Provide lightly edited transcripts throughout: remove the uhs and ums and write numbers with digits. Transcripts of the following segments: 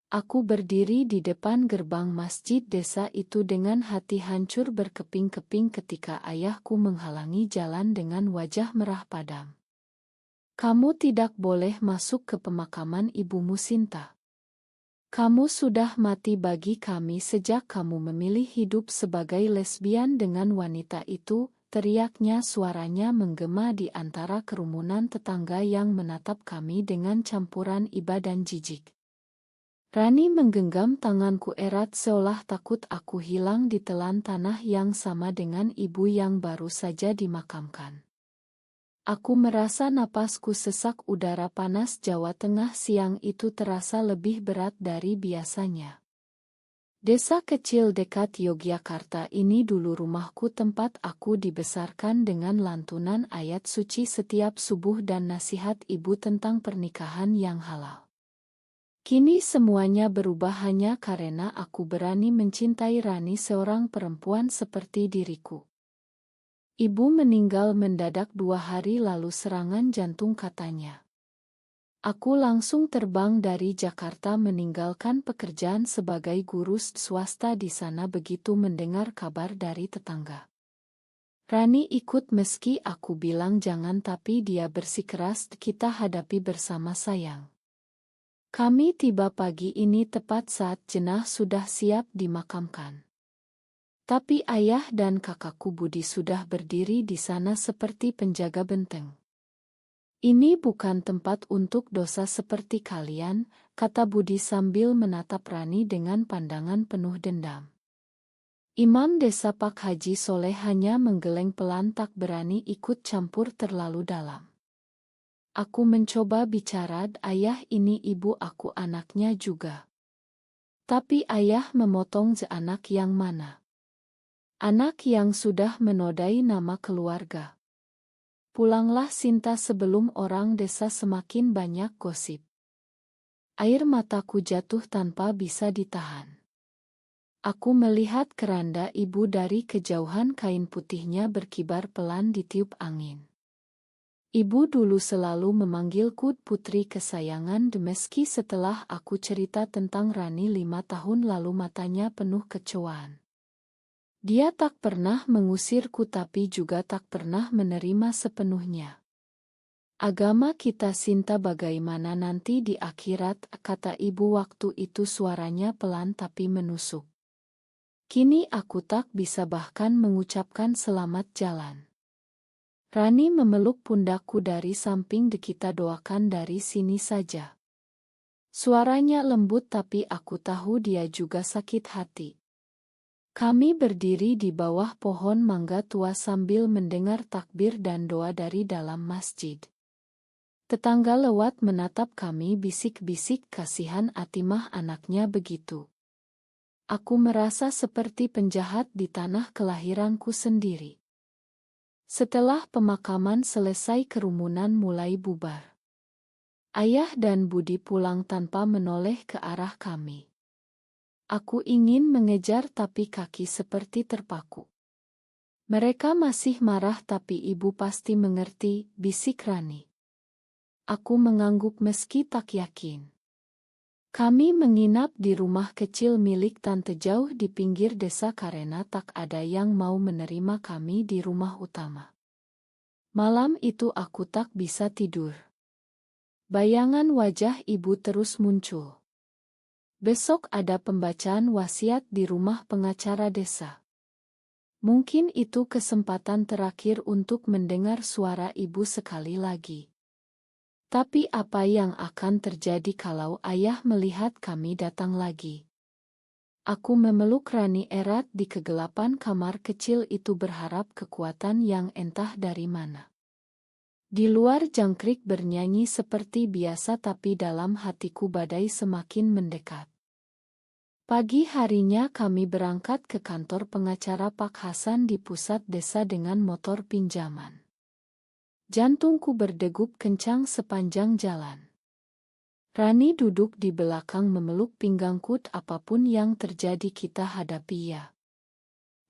Aku berdiri di depan gerbang masjid desa itu dengan hati hancur berkeping-keping ketika ayahku menghalangi jalan dengan wajah merah padam. Kamu tidak boleh masuk ke pemakaman ibumu Sinta. Kamu sudah mati bagi kami sejak kamu memilih hidup sebagai lesbian dengan wanita itu, teriaknya suaranya menggema di antara kerumunan tetangga yang menatap kami dengan campuran iba dan jijik. Rani menggenggam tanganku erat seolah takut aku hilang ditelan tanah yang sama dengan ibu yang baru saja dimakamkan. Aku merasa napasku sesak, udara panas Jawa Tengah siang itu terasa lebih berat dari biasanya. Desa kecil dekat Yogyakarta ini dulu rumahku tempat aku dibesarkan dengan lantunan ayat suci setiap subuh dan nasihat ibu tentang pernikahan yang halal. Kini semuanya berubah hanya karena aku berani mencintai Rani, seorang perempuan seperti diriku. Ibu meninggal mendadak 2 hari lalu, serangan jantung katanya. Aku langsung terbang dari Jakarta meninggalkan pekerjaan sebagai guru swasta di sana begitu mendengar kabar dari tetangga. Rani ikut meski aku bilang jangan, tapi dia bersikeras kita hadapi bersama sayang. Kami tiba pagi ini tepat saat jenazah sudah siap dimakamkan. Tapi ayah dan kakakku Budi sudah berdiri di sana seperti penjaga benteng. Ini bukan tempat untuk dosa seperti kalian, kata Budi sambil menatap Rani dengan pandangan penuh dendam. Imam desa Pak Haji Soleh hanya menggeleng pelan, tak berani ikut campur terlalu dalam. Aku mencoba bicara, ayah ini ibu aku anaknya juga. Tapi ayah memotong, anak yang mana? Anak yang sudah menodai nama keluarga. Pulanglah Sinta sebelum orang desa semakin banyak gosip. Air mataku jatuh tanpa bisa ditahan. Aku melihat keranda ibu dari kejauhan, kain putihnya berkibar pelan ditiup angin. Ibu dulu selalu memanggilku putri kesayangan, meski setelah aku cerita tentang Rani 5 tahun lalu matanya penuh kecewaan. Dia tak pernah mengusirku tapi juga tak pernah menerima sepenuhnya. Agama kita Sinta bagaimana nanti di akhirat, kata ibu waktu itu, suaranya pelan tapi menusuk. Kini aku tak bisa bahkan mengucapkan selamat jalan. Rani memeluk pundakku dari samping, kita doakan dari sini saja. Suaranya lembut tapi aku tahu dia juga sakit hati. Kami berdiri di bawah pohon mangga tua sambil mendengar takbir dan doa dari dalam masjid. Tetangga lewat menatap kami, bisik-bisik kasihan Atimah anaknya begitu. Aku merasa seperti penjahat di tanah kelahiranku sendiri. Setelah pemakaman selesai, kerumunan mulai bubar. Ayah dan Budi pulang tanpa menoleh ke arah kami. Aku ingin mengejar tapi kaki seperti terpaku. Mereka masih marah tapi ibu pasti mengerti, bisik Rani. Aku mengangguk meski tak yakin. Kami menginap di rumah kecil milik tante jauh di pinggir desa karena tak ada yang mau menerima kami di rumah utama. Malam itu aku tak bisa tidur. Bayangan wajah ibu terus muncul. Besok ada pembacaan wasiat di rumah pengacara desa. Mungkin itu kesempatan terakhir untuk mendengar suara ibu sekali lagi. Tapi apa yang akan terjadi kalau ayah melihat kami datang lagi? Aku memeluk Rani erat di kegelapan kamar kecil itu, berharap kekuatan yang entah dari mana. Di luar jangkrik bernyanyi seperti biasa tapi dalam hatiku badai semakin mendekat. Pagi harinya kami berangkat ke kantor pengacara Pak Hasan di pusat desa dengan motor pinjaman. Jantungku berdegup kencang sepanjang jalan. Rani duduk di belakang memeluk pinggangku, apapun yang terjadi kita hadapi ya.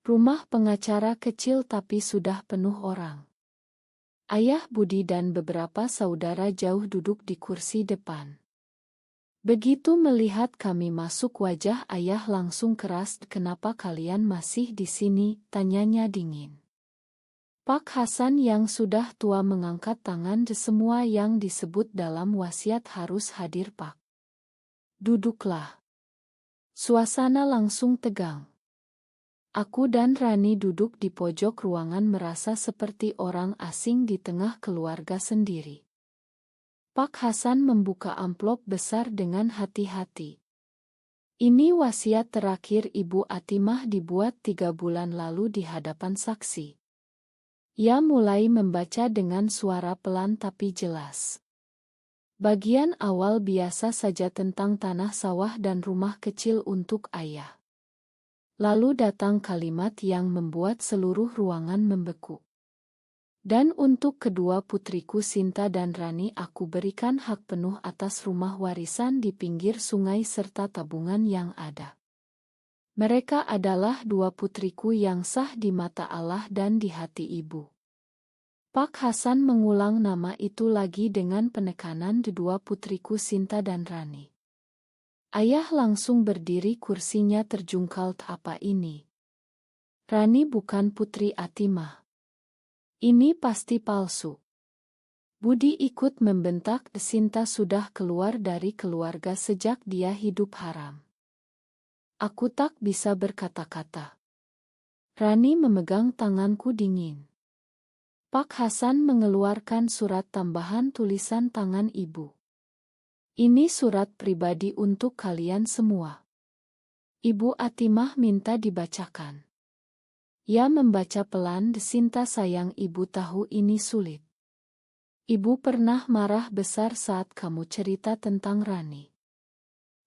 Rumah pengacara kecil tapi sudah penuh orang. Ayah Budi dan beberapa saudara jauh duduk di kursi depan. Begitu melihat kami masuk, wajah ayah langsung keras. "Kenapa kalian masih di sini?" tanyanya dingin. Pak Hasan yang sudah tua mengangkat tangan. "Semua yang disebut dalam wasiat harus hadir, Pak." "Duduklah." Suasana langsung tegang. Aku dan Rani duduk di pojok ruangan merasa seperti orang asing di tengah keluarga sendiri. Pak Hasan membuka amplop besar dengan hati-hati. "Ini wasiat terakhir Ibu Atimah, dibuat 3 bulan lalu di hadapan saksi." Ia mulai membaca dengan suara pelan tapi jelas. Bagian awal biasa saja tentang tanah sawah dan rumah kecil untuk ayah. Lalu datang kalimat yang membuat seluruh ruangan membeku. "Dan untuk kedua putriku Sinta dan Rani aku berikan hak penuh atas rumah warisan di pinggir sungai serta tabungan yang ada. Mereka adalah 2 putriku yang sah di mata Allah dan di hati Ibu." Pak Hasan mengulang nama itu lagi dengan penekanan, "2 putriku Sinta dan Rani." Ayah langsung berdiri, kursinya terjungkal. "Apa ini? Rani bukan putri Atimah. Ini pasti palsu." Budi ikut membentak. "Sinta sudah keluar dari keluarga sejak dia hidup haram." Aku tak bisa berkata-kata. Rani memegang tanganku dingin. Pak Hasan mengeluarkan surat tambahan tulisan tangan ibu. "Ini surat pribadi untuk kalian semua. Ibu Atimah minta dibacakan." Ia membaca pelan. "Sinta sayang, ibu tahu ini sulit. Ibu pernah marah besar saat kamu cerita tentang Rani.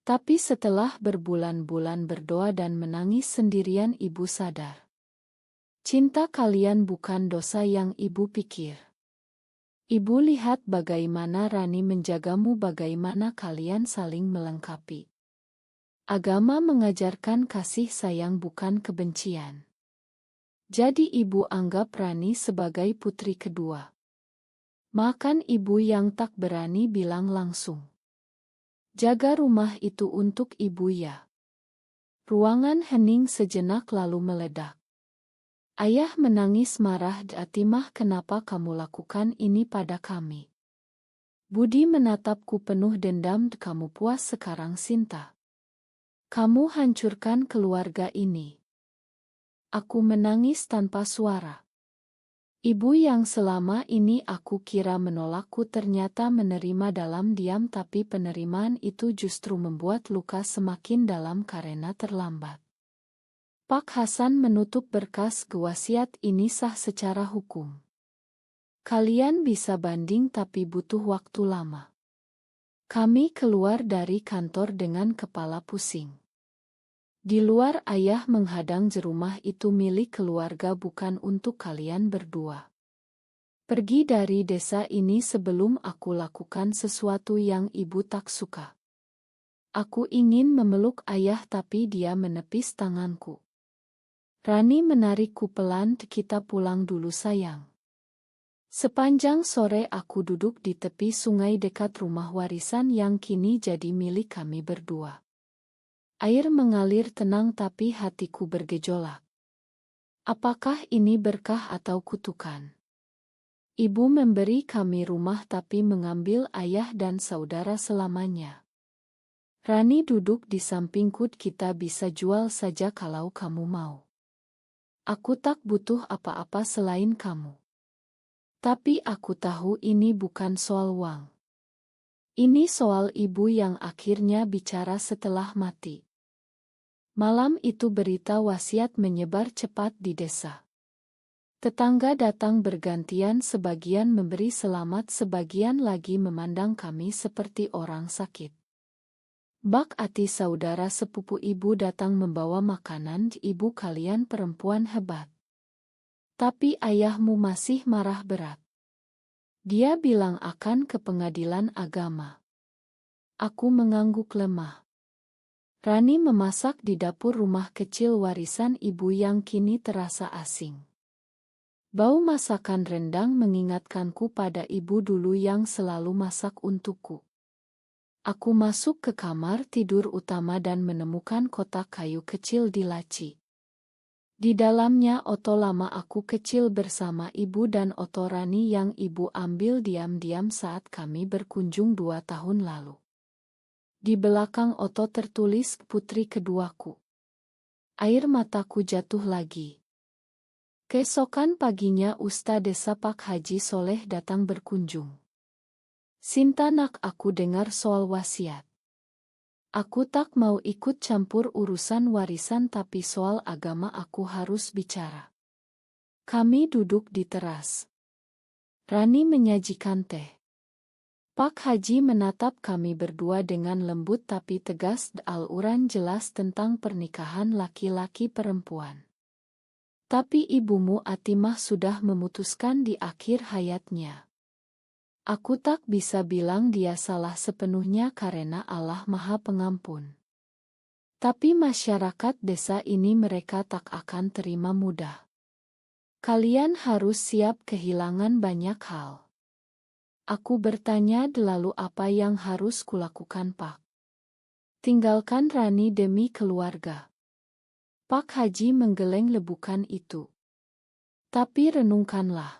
Tapi setelah berbulan-bulan berdoa dan menangis sendirian, ibu sadar. Cinta kalian bukan dosa yang ibu pikir. Ibu lihat bagaimana Rani menjagamu, bagaimana kalian saling melengkapi. Agama mengajarkan kasih sayang bukan kebencian. Jadi ibu anggap Rani sebagai putri kedua. Makan ibu yang tak berani bilang langsung. Jaga rumah itu untuk ibu ya." Ruangan hening sejenak lalu meledak. Ayah menangis marah. "Atimah, kenapa kamu lakukan ini pada kami?" Budi menatapku penuh dendam. "Kamu puas sekarang, Sinta? Kamu hancurkan keluarga ini." Aku menangis tanpa suara. Ibu yang selama ini aku kira menolakku ternyata menerima dalam diam, tapi penerimaan itu justru membuat luka semakin dalam karena terlambat. Pak Hasan menutup berkas. "Wasiat ini sah secara hukum. Kalian bisa banding tapi butuh waktu lama." Kami keluar dari kantor dengan kepala pusing. Di luar ayah menghadang. "Rumah itu milik keluarga, bukan untuk kalian berdua. Pergi dari desa ini sebelum aku lakukan sesuatu yang ibu tak suka." Aku ingin memeluk ayah tapi dia menepis tanganku. Rani menarikku pelan. "Kita pulang dulu sayang." Sepanjang sore aku duduk di tepi sungai dekat rumah warisan yang kini jadi milik kami berdua. Air mengalir tenang tapi hatiku bergejolak. Apakah ini berkah atau kutukan? Ibu memberi kami rumah tapi mengambil ayah dan saudara selamanya. Rani duduk di sampingku. "Kita bisa jual saja kalau kamu mau. Aku tak butuh apa-apa selain kamu. Tapi aku tahu ini bukan soal uang. Ini soal ibu yang akhirnya bicara setelah mati." Malam itu berita wasiat menyebar cepat di desa. Tetangga datang bergantian, sebagian memberi selamat, sebagian lagi memandang kami seperti orang sakit. Bak Ati, saudara sepupu ibu, datang membawa makanan. "Ibu kalian perempuan hebat. Tapi ayahmu masih marah berat. Dia bilang akan ke pengadilan agama." Aku mengangguk lemah. Rani memasak di dapur rumah kecil warisan ibu yang kini terasa asing. Bau masakan rendang mengingatkanku pada ibu dulu yang selalu masak untukku. Aku masuk ke kamar tidur utama dan menemukan kotak kayu kecil di laci. Di dalamnya oto lama aku kecil bersama ibu dan oto Rani yang ibu ambil diam-diam saat kami berkunjung 2 tahun lalu. Di belakang oto tertulis putri keduaku. Air mataku jatuh lagi. Keesokan paginya Ustaz Desa Pak Haji Soleh datang berkunjung. Sinta nak aku dengar soal wasiat. Aku tak mau ikut campur urusan warisan tapi soal agama aku harus bicara. Kami duduk di teras. Rani menyajikan teh. Pak Haji menatap kami berdua dengan lembut tapi tegas. Al-Quran jelas tentang pernikahan laki-laki perempuan. Tapi ibumu Atimah sudah memutuskan di akhir hayatnya. Aku tak bisa bilang dia salah sepenuhnya karena Allah Maha Pengampun. Tapi masyarakat desa ini mereka tak akan terima mudah. Kalian harus siap kehilangan banyak hal. Aku bertanya lalu apa yang harus kulakukan Pak? Tinggalkan Rani demi keluarga. Pak Haji menggeleng lebukan itu. Tapi renungkanlah.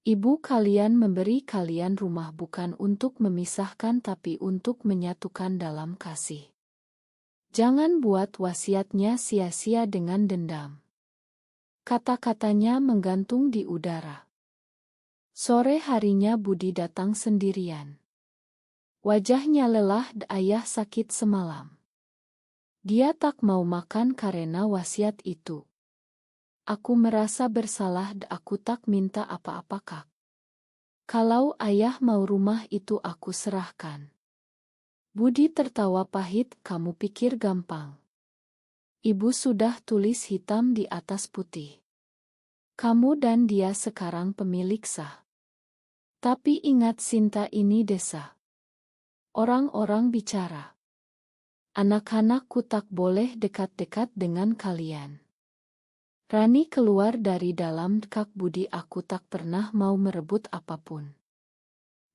Ibu kalian memberi kalian rumah bukan untuk memisahkan tapi untuk menyatukan dalam kasih. Jangan buat wasiatnya sia-sia dengan dendam. Kata-katanya menggantung di udara. Sore harinya Budi datang sendirian. Wajahnya lelah ayah sakit semalam. Dia tak mau makan karena wasiat itu. Aku merasa bersalah aku tak minta apa-apa Kak. Kalau ayah mau rumah itu aku serahkan. Budi tertawa pahit, kamu pikir gampang. Ibu sudah tulis hitam di atas putih. Kamu dan dia sekarang pemilik sah. Tapi ingat Sinta ini desa. Orang-orang bicara. Anak-anakku tak boleh dekat-dekat dengan kalian. Rani keluar dari dalam Kak Budi aku tak pernah mau merebut apapun.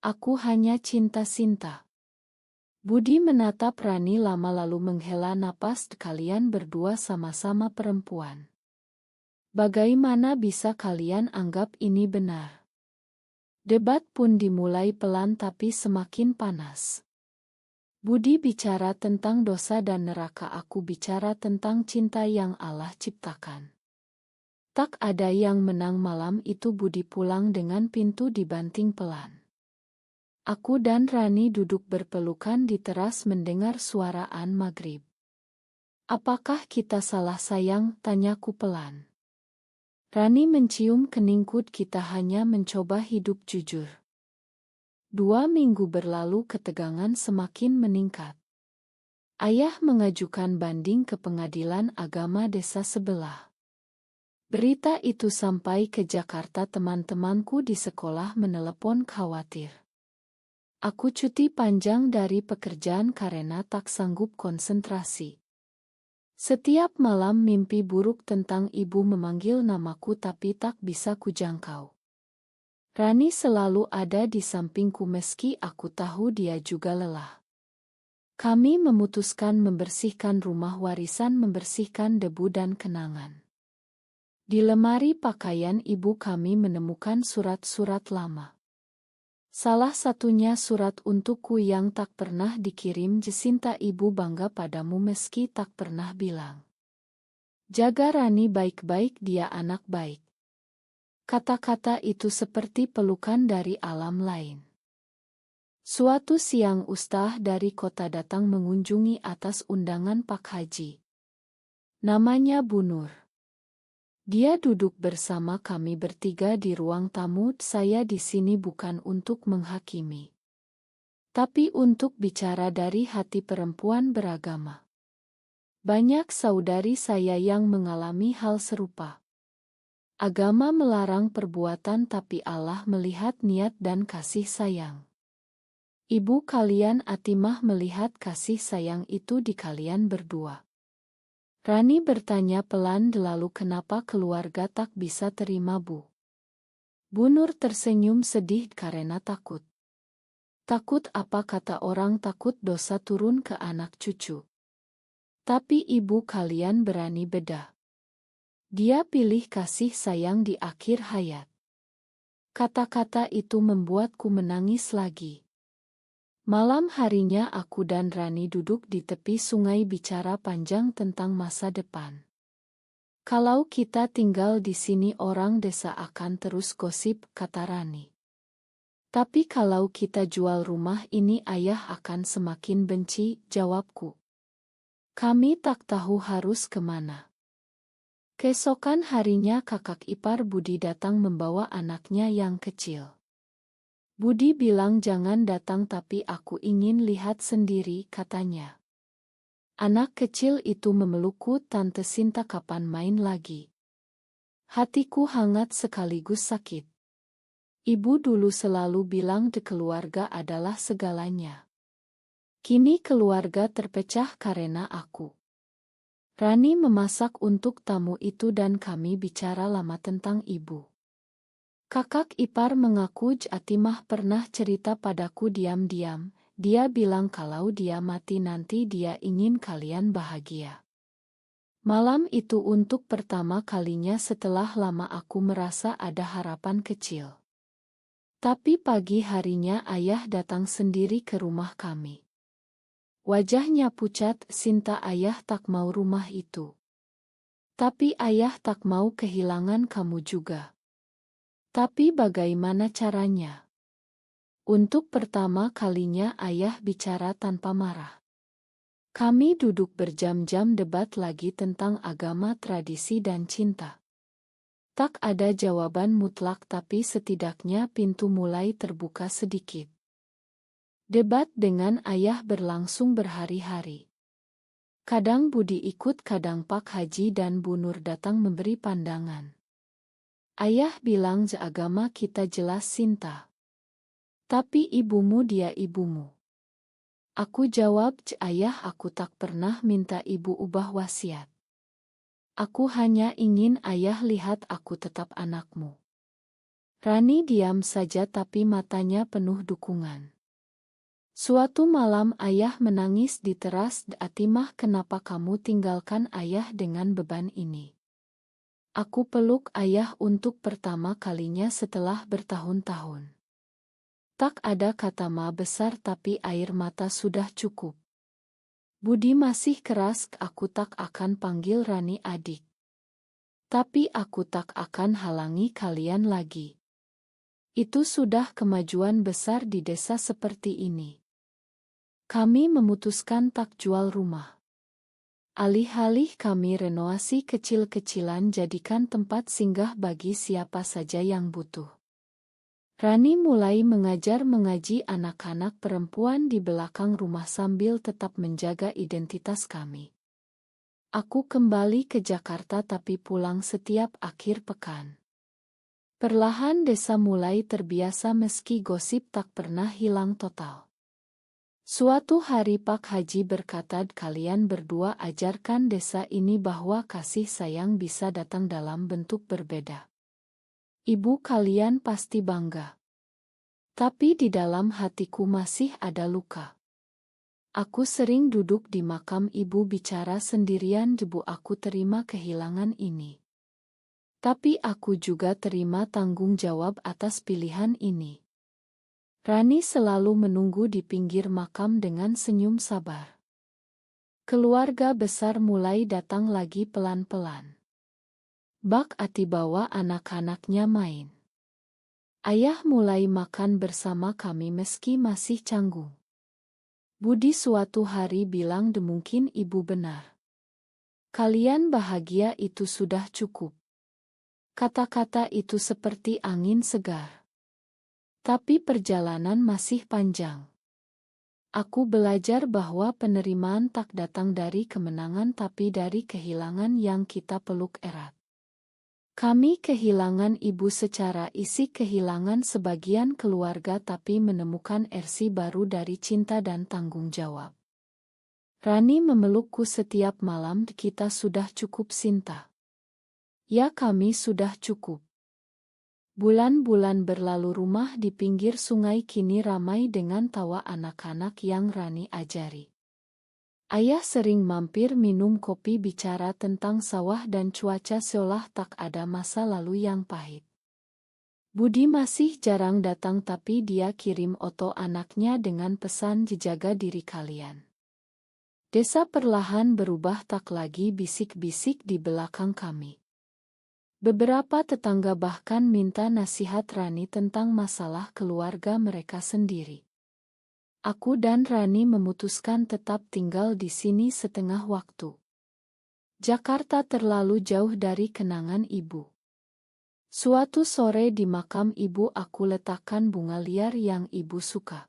Aku hanya cinta Sinta. Budi menatap Rani lama lalu menghela napas kalian berdua sama-sama perempuan. Bagaimana bisa kalian anggap ini benar? Debat pun dimulai pelan tapi semakin panas. Budi bicara tentang dosa dan neraka aku bicara tentang cinta yang Allah ciptakan. Tak ada yang menang malam itu Budi pulang dengan pintu dibanting pelan. Aku dan Rani duduk berpelukan di teras mendengar suaraan maghrib. Apakah kita salah sayang? Tanyaku pelan. Rani mencium keningku kita hanya mencoba hidup jujur. 2 minggu berlalu ketegangan semakin meningkat. Ayah mengajukan banding ke pengadilan agama desa sebelah. Berita itu sampai ke Jakarta teman-temanku di sekolah menelepon khawatir. Aku cuti panjang dari pekerjaan karena tak sanggup konsentrasi. Setiap malam mimpi buruk tentang ibu memanggil namaku tapi tak bisa kujangkau. Rani selalu ada di sampingku meski aku tahu dia juga lelah. Kami memutuskan membersihkan rumah warisan membersihkan debu dan kenangan. Di lemari pakaian ibu kami menemukan surat-surat lama. Salah satunya surat untukku yang tak pernah dikirim Jacinta ibu bangga padamu meski tak pernah bilang. Jaga Rani baik-baik dia anak baik. Kata-kata itu seperti pelukan dari alam lain. Suatu siang Ustaz dari kota datang mengunjungi atas undangan Pak Haji. Namanya Bu Nur. Dia duduk bersama kami bertiga di ruang tamu. Saya di sini bukan untuk menghakimi, tapi untuk bicara dari hati perempuan beragama. Banyak saudari saya yang mengalami hal serupa. Agama melarang perbuatan tapi Allah melihat niat dan kasih sayang. Ibu kalian Atimah melihat kasih sayang itu di kalian berdua. Rani bertanya pelan lalu kenapa keluarga tak bisa terima Bu? Bu Nur tersenyum sedih karena takut. Takut apa kata orang, takut dosa turun ke anak cucu. Tapi ibu kalian berani beda. Dia pilih kasih sayang di akhir hayat. Kata-kata itu membuatku menangis lagi. Malam harinya aku dan Rani duduk di tepi sungai bicara panjang tentang masa depan. Kalau kita tinggal di sini orang desa akan terus gosip, kata Rani. Tapi kalau kita jual rumah ini ayah akan semakin benci, jawabku. Kami tak tahu harus kemana. Keesokan harinya kakak ipar Budi datang membawa anaknya yang kecil. Budi bilang jangan datang tapi aku ingin lihat sendiri, katanya. Anak kecil itu memelukku, Tante Sinta kapan main lagi? Hatiku hangat sekaligus sakit. Ibu dulu selalu bilang de keluarga adalah segalanya. Kini keluarga terpecah karena aku. Rani memasak untuk tamu itu dan kami bicara lama tentang ibu. Kakak ipar mengaku Atimah pernah cerita padaku diam-diam. Dia bilang kalau dia mati nanti dia ingin kalian bahagia. Malam itu untuk pertama kalinya setelah lama aku merasa ada harapan kecil. Tapi pagi harinya ayah datang sendiri ke rumah kami. Wajahnya pucat, Sinta, ayah tak mau rumah itu. Tapi ayah tak mau kehilangan kamu juga. Tapi bagaimana caranya? Untuk pertama kalinya ayah bicara tanpa marah. Kami duduk berjam-jam debat lagi tentang agama, tradisi dan cinta. Tak ada jawaban mutlak tapi setidaknya pintu mulai terbuka sedikit. Debat dengan ayah berlangsung berhari-hari. Kadang Budi ikut, kadang Pak Haji dan Bu Nur datang memberi pandangan. Ayah bilang agama kita jelas, Sinta. Tapi ibumu dia ibumu. Aku jawab, ayah aku tak pernah minta ibu ubah wasiat. Aku hanya ingin ayah lihat aku tetap anakmu. Rani diam saja tapi matanya penuh dukungan. Suatu malam ayah menangis di teras. Atimah, kenapa kamu tinggalkan ayah dengan beban ini? Aku peluk ayah untuk pertama kalinya setelah bertahun-tahun. Tak ada kata ma besar tapi air mata sudah cukup. Budi masih keras, aku tak akan panggil Rani adik. Tapi aku tak akan halangi kalian lagi. Itu sudah kemajuan besar di desa seperti ini. Kami memutuskan tak jual rumah. Alih-alih kami renovasi kecil-kecilan jadikan tempat singgah bagi siapa saja yang butuh. Rani mulai mengajar mengaji anak-anak perempuan di belakang rumah sambil tetap menjaga identitas kami. Aku kembali ke Jakarta tapi pulang setiap akhir pekan. Perlahan desa mulai terbiasa meski gosip tak pernah hilang total. Suatu hari Pak Haji berkata, kalian berdua ajarkan desa ini bahwa kasih sayang bisa datang dalam bentuk berbeda. Ibu kalian pasti bangga. Tapi di dalam hatiku masih ada luka. Aku sering duduk di makam ibu bicara sendirian, debu aku terima kehilangan ini. Tapi aku juga terima tanggung jawab atas pilihan ini. Rani selalu menunggu di pinggir makam dengan senyum sabar. Keluarga besar mulai datang lagi pelan-pelan. Bak Ati bawa anak-anaknya main. Ayah mulai makan bersama kami meski masih canggung. Budi suatu hari bilang, mungkin ibu benar. Kalian bahagia itu sudah cukup. Kata-kata itu seperti angin segar. Tapi perjalanan masih panjang. Aku belajar bahwa penerimaan tak datang dari kemenangan tapi dari kehilangan yang kita peluk erat. Kami kehilangan ibu secara isi, kehilangan sebagian keluarga tapi menemukan versi baru dari cinta dan tanggung jawab. Rani memelukku setiap malam, kita sudah cukup, Sinta. Ya, kami sudah cukup. Bulan-bulan berlalu, rumah di pinggir sungai kini ramai dengan tawa anak-anak yang Rani ajari. Ayah sering mampir minum kopi, bicara tentang sawah dan cuaca seolah tak ada masa lalu yang pahit. Budi masih jarang datang, tapi dia kirim Oto anaknya dengan pesan, "Jaga diri kalian." Desa perlahan berubah, tak lagi bisik-bisik di belakang kami. Beberapa tetangga bahkan minta nasihat Rani tentang masalah keluarga mereka sendiri. Aku dan Rani memutuskan tetap tinggal di sini setengah waktu. Jakarta terlalu jauh dari kenangan ibu. Suatu sore di makam ibu aku letakkan bunga liar yang ibu suka.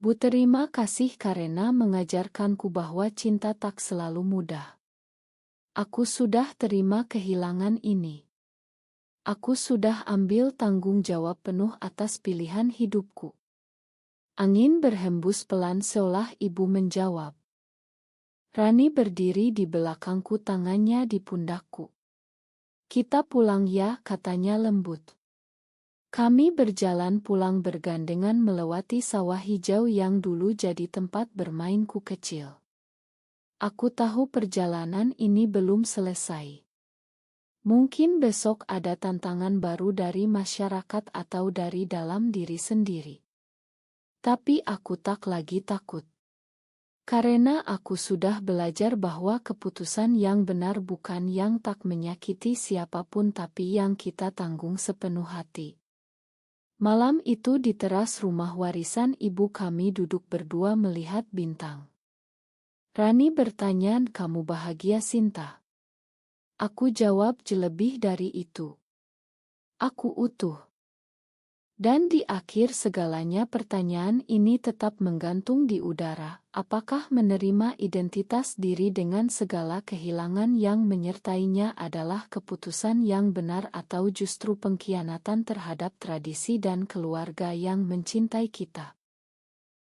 Bu, terima kasih karena mengajarkanku bahwa cinta tak selalu mudah. Aku sudah terima kehilangan ini. Aku sudah ambil tanggung jawab penuh atas pilihan hidupku. Angin berhembus pelan seolah ibu menjawab. Rani berdiri di belakangku, tangannya di pundakku. "Kita pulang ya," katanya lembut. Kami berjalan pulang bergandengan melewati sawah hijau yang dulu jadi tempat bermainku kecil. Aku tahu perjalanan ini belum selesai. Mungkin besok ada tantangan baru dari masyarakat atau dari dalam diri sendiri. Tapi aku tak lagi takut. Karena aku sudah belajar bahwa keputusan yang benar bukan yang tak menyakiti siapapun, tapi yang kita tanggung sepenuh hati. Malam itu di teras rumah warisan ibu kami duduk berdua melihat bintang. Rani bertanya, "Kamu bahagia, Sinta?" Aku jawab, "Lebih dari itu. Aku utuh." Dan di akhir segalanya pertanyaan ini tetap menggantung di udara. Apakah menerima identitas diri dengan segala kehilangan yang menyertainya adalah keputusan yang benar, atau justru pengkhianatan terhadap tradisi dan keluarga yang mencintai kita?